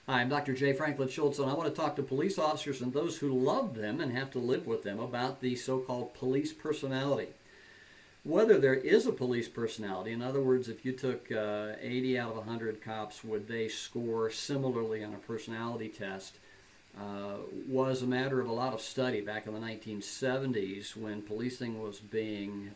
Hi, I'm Dr. J. Franklin Shults, and I want to talk to police officers and those who love them and have to live with them about the so-called police personality. Whether there is a police personality, in other words, if you took 80 out of 100 cops, would they score similarly on a personality test, was a matter of a lot of study back in the 1970s when policing was being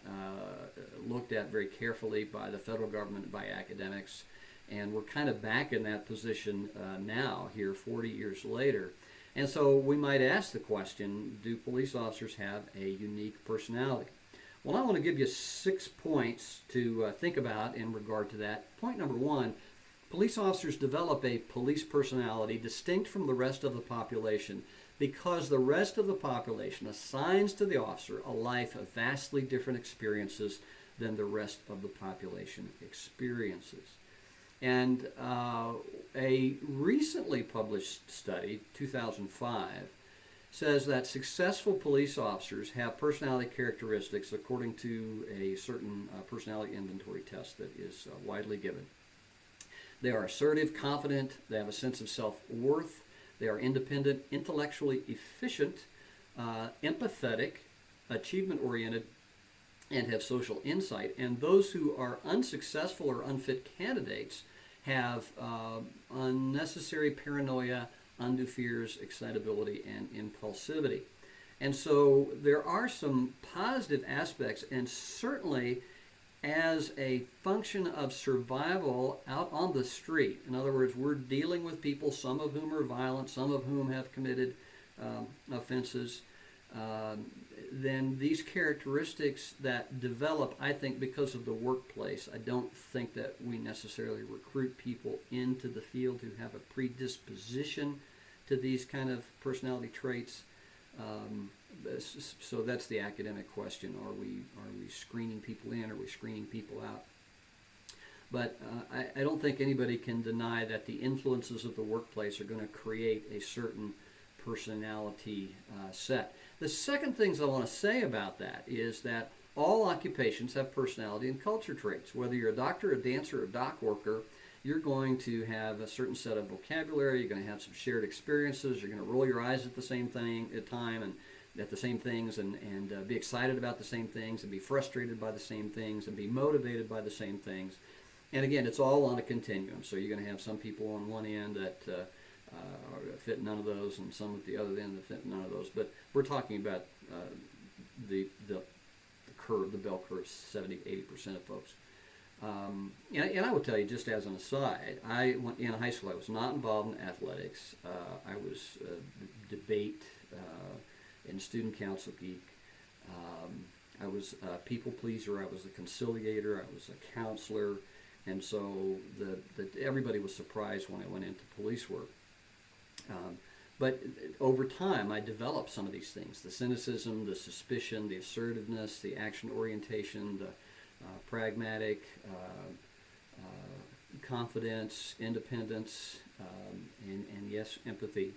looked at very carefully by the federal government and by academics. And we're kind of back in that position now, here 40 years later. And so we might ask the question, do police officers have a unique personality? Well, I want to give you 6 points to think about in regard to that. Point number 1, police officers develop a police personality distinct from the rest of the population because the rest of the population assigns to the officer a life of vastly different experiences than the rest of the population experiences. And a recently published study, 2005, says that successful police officers have personality characteristics according to a certain personality inventory test that is widely given. They are assertive, confident, they have a sense of self-worth, they are independent, intellectually efficient, empathetic, achievement-oriented, and have social insight. And those who are unsuccessful or unfit candidates have unnecessary paranoia, undue fears, excitability, and impulsivity. And so there are some positive aspects, and certainly as a function of survival out on the street. In other words, we're dealing with people, some of whom are violent, some of whom have committed offenses. Then these characteristics that develop, I think, because of the workplace. I don't think that we necessarily recruit people into the field who have a predisposition to these kind of personality traits. So that's the academic question. Are we screening people in? Are we screening people out? But I don't think anybody can deny that the influences of the workplace are going to create a certain personality set. The second things I want to say about that is that all occupations have personality and culture traits. Whether you're a doctor, a dancer, or a dock worker, you're going to have a certain set of vocabulary, you're going to have some shared experiences, you're going to roll your eyes at the same thing at time and at the same things and be excited about the same things and be frustrated by the same things and be motivated by the same things. And again, it's all on a continuum. So you're going to have some people on one end that fit none of those, and some at the other end that fit none of those. But we're talking about the curve, the bell curve, 70-80% of folks. And I would tell you, just as an aside, in high school I was not involved in athletics. I was debate and student council geek. I was a people pleaser. I was a conciliator. I was a counselor. And so everybody was surprised when I went into police work. But over time, I developed some of these things: the cynicism, the suspicion, the assertiveness, the action orientation, the pragmatic, confidence, independence, and yes, empathy.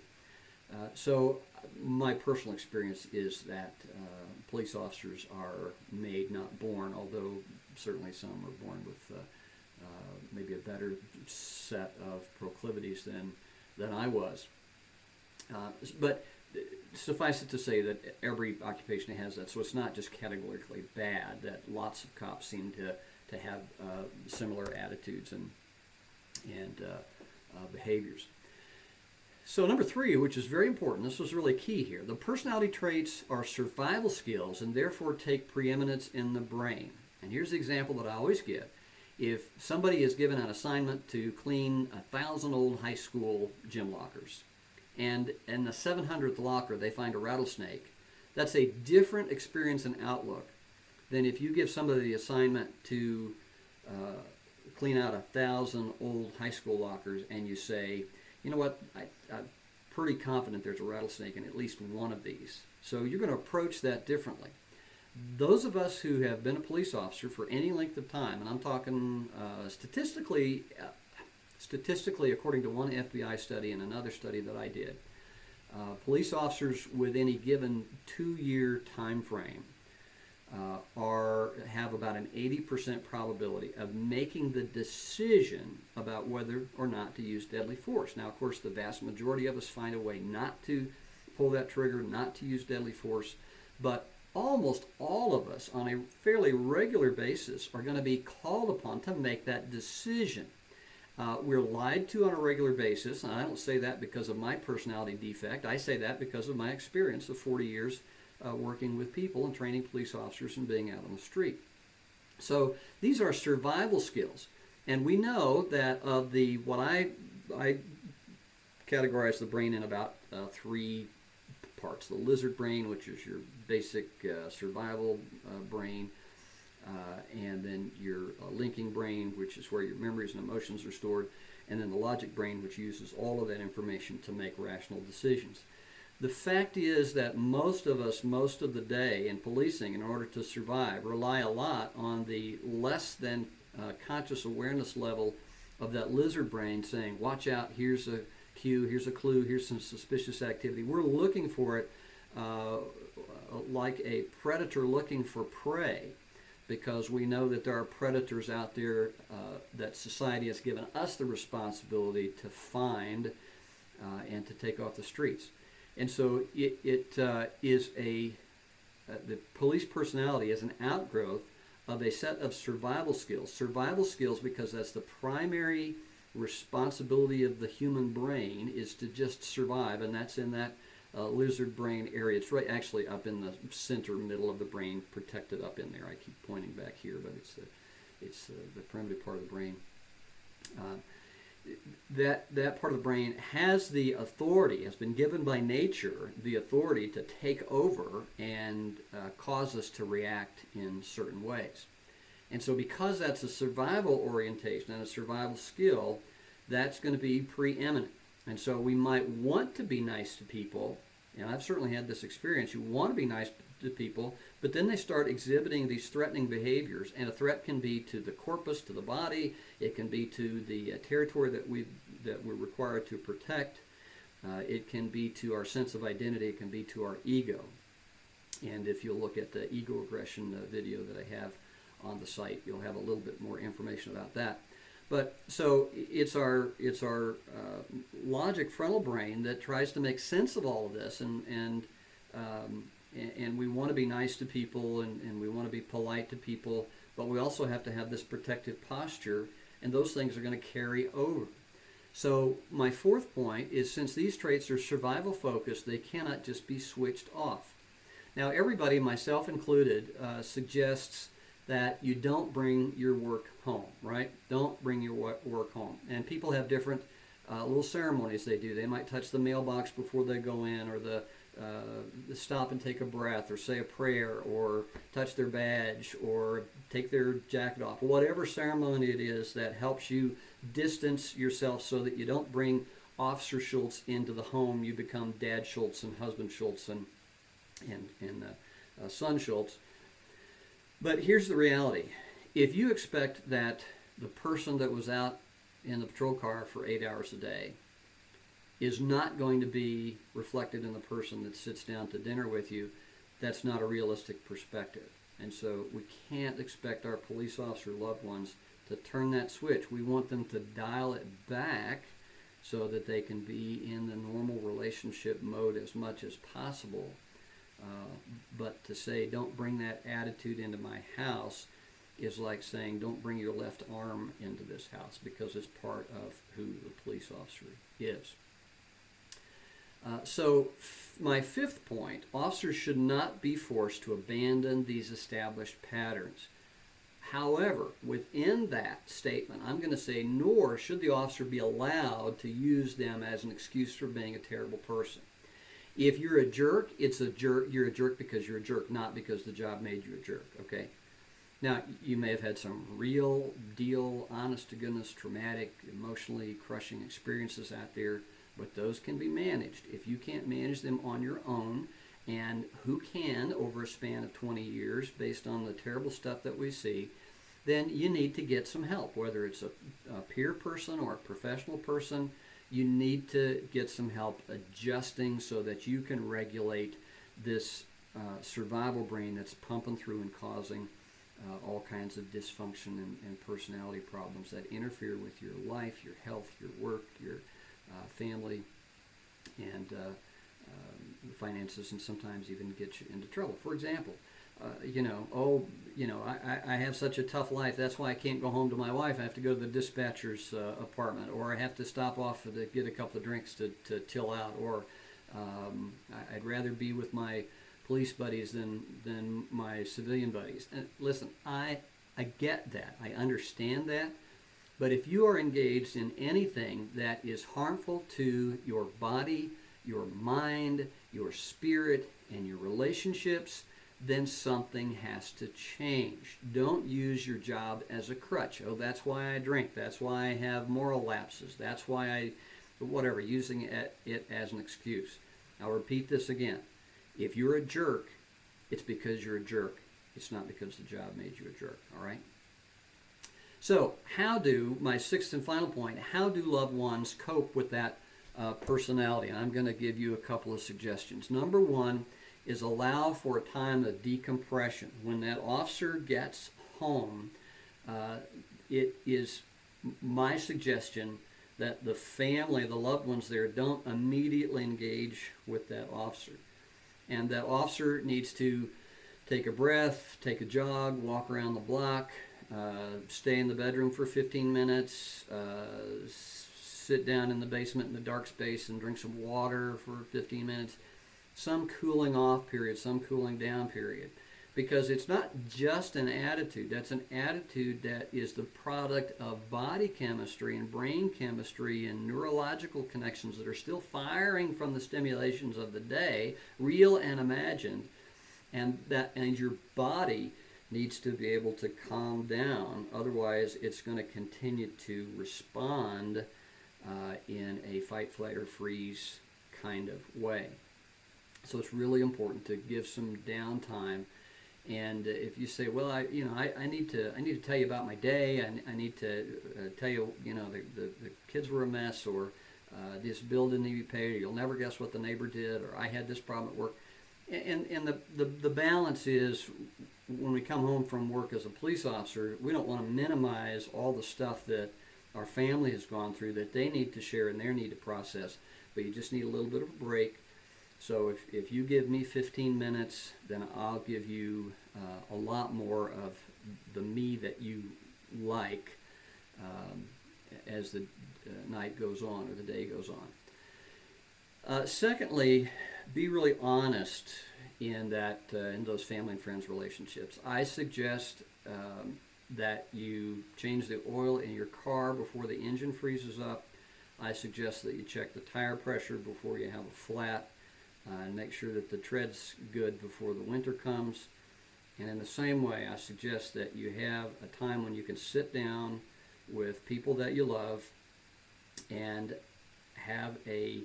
So my personal experience is that police officers are made, not born, although certainly some are born with maybe a better set of proclivities than I was. But suffice it to say that every occupation has that, so it's not just categorically bad, that lots of cops seem to have similar attitudes and behaviors. So number 3, which is very important, this was really key here, the personality traits are survival skills and therefore take preeminence in the brain. And here's the example that I always give. If somebody is given an assignment to clean 1,000 old high school gym lockers, and in the 700th locker they find a rattlesnake, that's a different experience and outlook than if you give somebody the assignment to clean out 1,000 old high school lockers and you say, you know what, I'm pretty confident there's a rattlesnake in at least one of these. So you're going to approach that differently. Those of us who have been a police officer for any length of time, and I'm talking statistically, according to one FBI study and another study that I did, police officers with any given 2-year time frame have about an 80% probability of making the decision about whether or not to use deadly force. Now, of course, the vast majority of us find a way not to pull that trigger, not to use deadly force, but almost all of us on a fairly regular basis are going to be called upon to make that decision. We're lied to on a regular basis, and I don't say that because of my personality defect. I say that because of my experience of 40 years working with people and training police officers and being out on the street. So these are survival skills, and we know that of the what I categorize the brain in about three parts: the lizard brain, which is your basic survival brain. And then your linking brain, which is where your memories and emotions are stored, and then the logic brain, which uses all of that information to make rational decisions. The fact is that most of us, most of the day in policing, in order to survive, rely a lot on the less than conscious awareness level of that lizard brain saying, watch out, here's a cue, here's a clue, here's some suspicious activity. We're looking for it like a predator looking for prey, because we know that there are predators out there that society has given us the responsibility to find and to take off the streets. And so it is the police personality is an outgrowth of a set of survival skills. Survival skills, because that's the primary responsibility of the human brain, is to just survive, and that's in that lizard brain area. It's right actually up in the center middle of the brain, protected up in there. I keep pointing back here, but it's the primitive part of the brain. That part of the brain has the authority, has been given by nature the authority to take over and cause us to react in certain ways. And so because that's a survival orientation and a survival skill, that's going to be preeminent. And so we might want to be nice to people, and I've certainly had this experience. You want to be nice to people, but then they start exhibiting these threatening behaviors, and a threat can be to the corpus, to the body. It can be to the territory that we're required to protect. It can be to our sense of identity. It can be to our ego. And if you'll look at the ego aggression video that I have on the site, you'll have a little bit more information about that. But so it's our logic frontal brain that tries to make sense of all of this, and we want to be nice to people, and we want to be polite to people, but we also have to have this protective posture, and those things are going to carry over. So my fourth point is, since these traits are survival focused, they cannot just be switched off. Now everybody, myself included, suggests that you don't bring your work home, right? Don't bring your work home. And people have different little ceremonies they do. They might touch the mailbox before they go in, or the stop and take a breath, or say a prayer, or touch their badge, or take their jacket off. Whatever ceremony it is that helps you distance yourself so that you don't bring Officer Shults into the home. You become Dad Shults and Husband Shults and Son Shults. But here's the reality. If you expect that the person that was out in the patrol car for 8 hours a day is not going to be reflected in the person that sits down to dinner with you, that's not a realistic perspective. And so we can't expect our police officer loved ones to turn that switch. We want them to dial it back so that they can be in the normal relationship mode as much as possible. But to say, don't bring that attitude into my house, is like saying, don't bring your left arm into this house, because it's part of who the police officer is. So my fifth point, officers should not be forced to abandon these established patterns. However, within that statement, I'm going to say, nor should the officer be allowed to use them as an excuse for being a terrible person. If you're a jerk, it's a jerk. You're a jerk because you're a jerk, not because the job made you a jerk, okay? Now, you may have had some real deal, honest-to-goodness, traumatic, emotionally crushing experiences out there, but those can be managed. If you can't manage them on your own, and who can over a span of 20 years based on the terrible stuff that we see, then you need to get some help, whether it's a peer person or a professional person. You need to get some help adjusting so that you can regulate this survival brain that's pumping through and causing all kinds of dysfunction and personality problems that interfere with your life, your health, your work, your family, and finances, and sometimes even get you into trouble. For example, I have such a tough life. That's why I can't go home to my wife. I have to go to the dispatcher's apartment, or I have to stop off to get a couple of drinks to chill out, or I'd rather be with my police buddies than my civilian buddies. And listen, I get that. I understand that. But if you are engaged in anything that is harmful to your body, your mind, your spirit, and your relationships, then something has to change. Don't use your job as a crutch. Oh, that's why I drink. That's why I have moral lapses. That's why whatever, using it as an excuse. I'll repeat this again. If you're a jerk, it's because you're a jerk. It's not because the job made you a jerk, all right? So my sixth and final point, how do loved ones cope with that personality? And I'm going to give you a couple of suggestions. Number one is allow for a time of decompression. When that officer gets home, it is my suggestion that the family, the loved ones there, don't immediately engage with that officer. And that officer needs to take a breath, take a jog, walk around the block, stay in the bedroom for 15 minutes, sit down in the basement in the dark space and drink some water for 15 minutes. Some cooling off period, some cooling down period. Because it's not just an attitude. That's an attitude that is the product of body chemistry and brain chemistry and neurological connections that are still firing from the stimulations of the day, real and imagined. And your body needs to be able to calm down. Otherwise, it's going to continue to respond in a fight, flight, or freeze kind of way. So it's really important to give some downtime. And if you say, well, I need to tell you about my day. I need to tell you, the kids were a mess, or this bill didn't need to be paid, or you'll never guess what the neighbor did, or I had this problem at work. And the balance is, when we come home from work as a police officer, we don't want to minimize all the stuff that our family has gone through that they need to share and they need to process. But you just need a little bit of a break. So if you give me 15 minutes, then I'll give you a lot more of the me that you like as the night goes on or the day goes on. Secondly, be really honest in those family and friends relationships. I suggest that you change the oil in your car before the engine freezes up. I suggest that you check the tire pressure before you have a flat. And make sure that the tread's good before the winter comes. And in the same way, I suggest that you have a time when you can sit down with people that you love and have a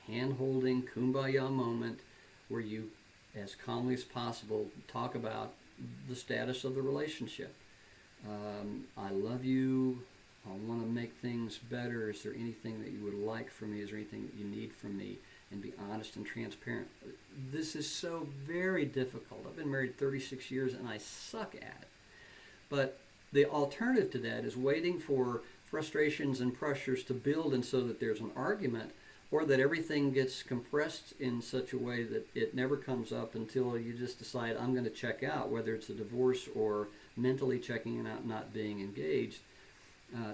hand-holding kumbaya moment where you, as calmly as possible, talk about the status of the relationship. I love you. I want to make things better. Is there anything that you would like from me? Is there anything that you need from me? And be honest and transparent. This is so very difficult. I've been married 36 years and I suck at it. But the alternative to that is waiting for frustrations and pressures to build, and so that there's an argument, or that everything gets compressed in such a way that it never comes up until you just decide, I'm going to check out, whether it's a divorce or mentally checking out, not being engaged.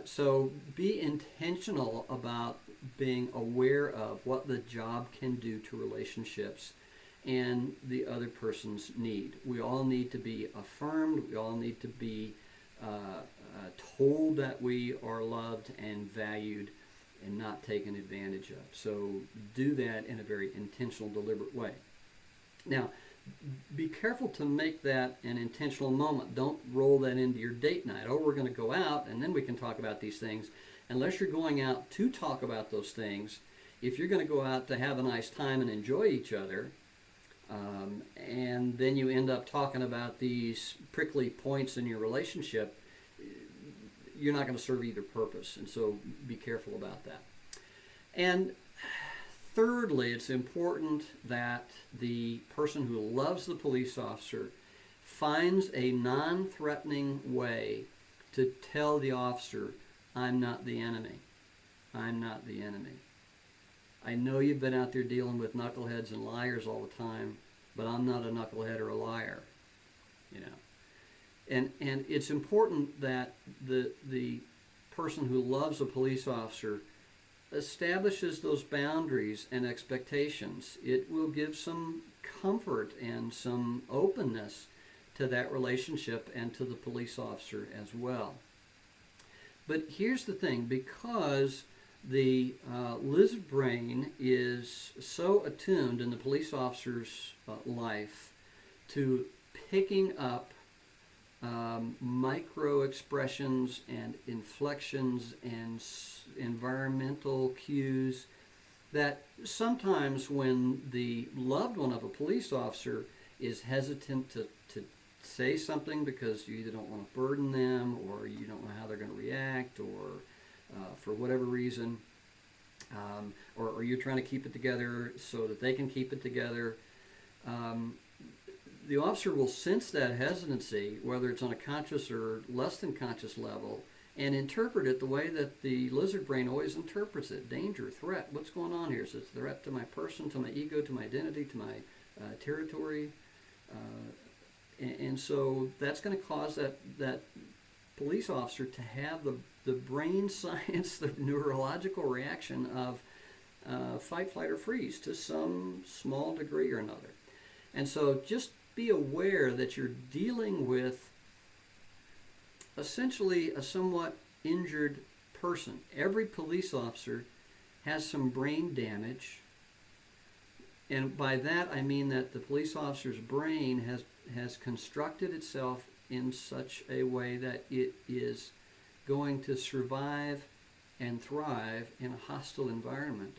So be intentional about being aware of what the job can do to relationships and the other person's need. We all need to be affirmed. We all need to be told that we are loved and valued and not taken advantage of. So do that in a very intentional, deliberate way. Now, be careful to make that an intentional moment. Don't roll that into your date night. Oh, we're going to go out and then we can talk about these things. Unless you're going out to talk about those things, if you're going to go out to have a nice time and enjoy each other, and then you end up talking about these prickly points in your relationship, you're not going to serve either purpose. And so be careful about that. And thirdly, it's important that the person who loves the police officer finds a non-threatening way to tell the officer, I'm not the enemy. I'm not the enemy. I know you've been out there dealing with knuckleheads and liars all the time, but I'm not a knucklehead or a liar. You know, and it's important that the person who loves a police officer establishes those boundaries and expectations. It will give some comfort and some openness to that relationship and to the police officer as well. But here's the thing, because the lizard brain is so attuned in the police officer's life to picking up micro expressions and inflections and environmental cues, that sometimes when the loved one of a police officer is hesitant to say something because you either don't want to burden them, or you don't know how they're going to react, or for whatever reason, or you're trying to keep it together so that they can keep it together, the officer will sense that hesitancy, whether it's on a conscious or less than conscious level, and interpret it the way that the lizard brain always interprets it. Danger, threat, what's going on here? Is it a threat to my person, to my ego, to my identity, to my territory? And so that's going to cause that police officer to have the brain science, the neurological reaction of fight, flight, or freeze to some small degree or another. And so just be aware that you're dealing with essentially a somewhat injured person. Every police officer has some brain damage, and by that I mean that the police officer's brain has constructed itself in such a way that it is going to survive and thrive in a hostile environment.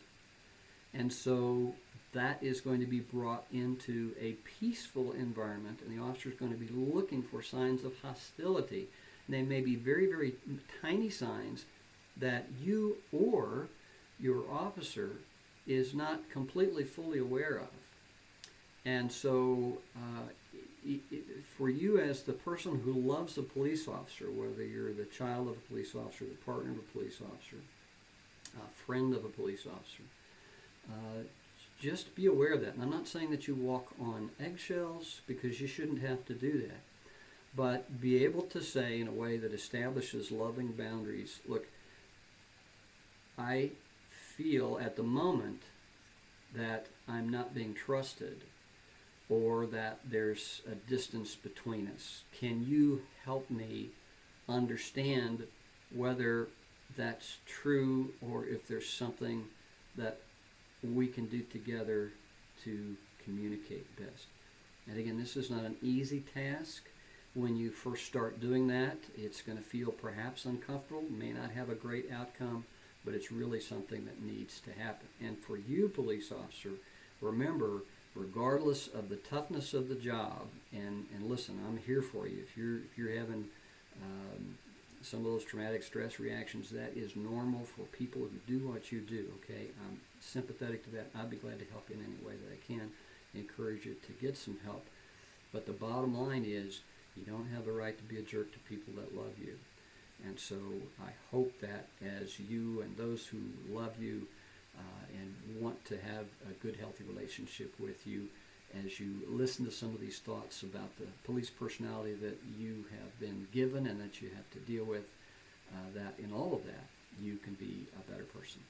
And so that is going to be brought into a peaceful environment, and the officer is going to be looking for signs of hostility. And they may be very, very tiny signs that you or your officer is not completely fully aware of. And so for you as the person who loves a police officer, whether you're the child of a police officer, the partner of a police officer, a friend of a police officer, just be aware of that. And I'm not saying that you walk on eggshells, because you shouldn't have to do that. But be able to say in a way that establishes loving boundaries, look, I feel at the moment that I'm not being trusted, or that there's a distance between us. Can you help me understand whether that's true, or if there's something that we can do together to communicate best? And again, this is not an easy task. When you first start doing that, it's going to feel perhaps uncomfortable, may not have a great outcome, but it's really something that needs to happen. And for you, police officer, remember, regardless of the toughness of the job, and listen, I'm here for you. If you're having some of those traumatic stress reactions, that is normal for people who do what you do, okay? I'm sympathetic to that. I'd be glad to help you in any way that I can, encourage you to get some help. But the bottom line is, you don't have the right to be a jerk to people that love you. And so I hope that as you and those who love you and want to have a good, healthy relationship with you, as you listen to some of these thoughts about the police personality that you have been given and that you have to deal with, that in all of that, you can be a better person.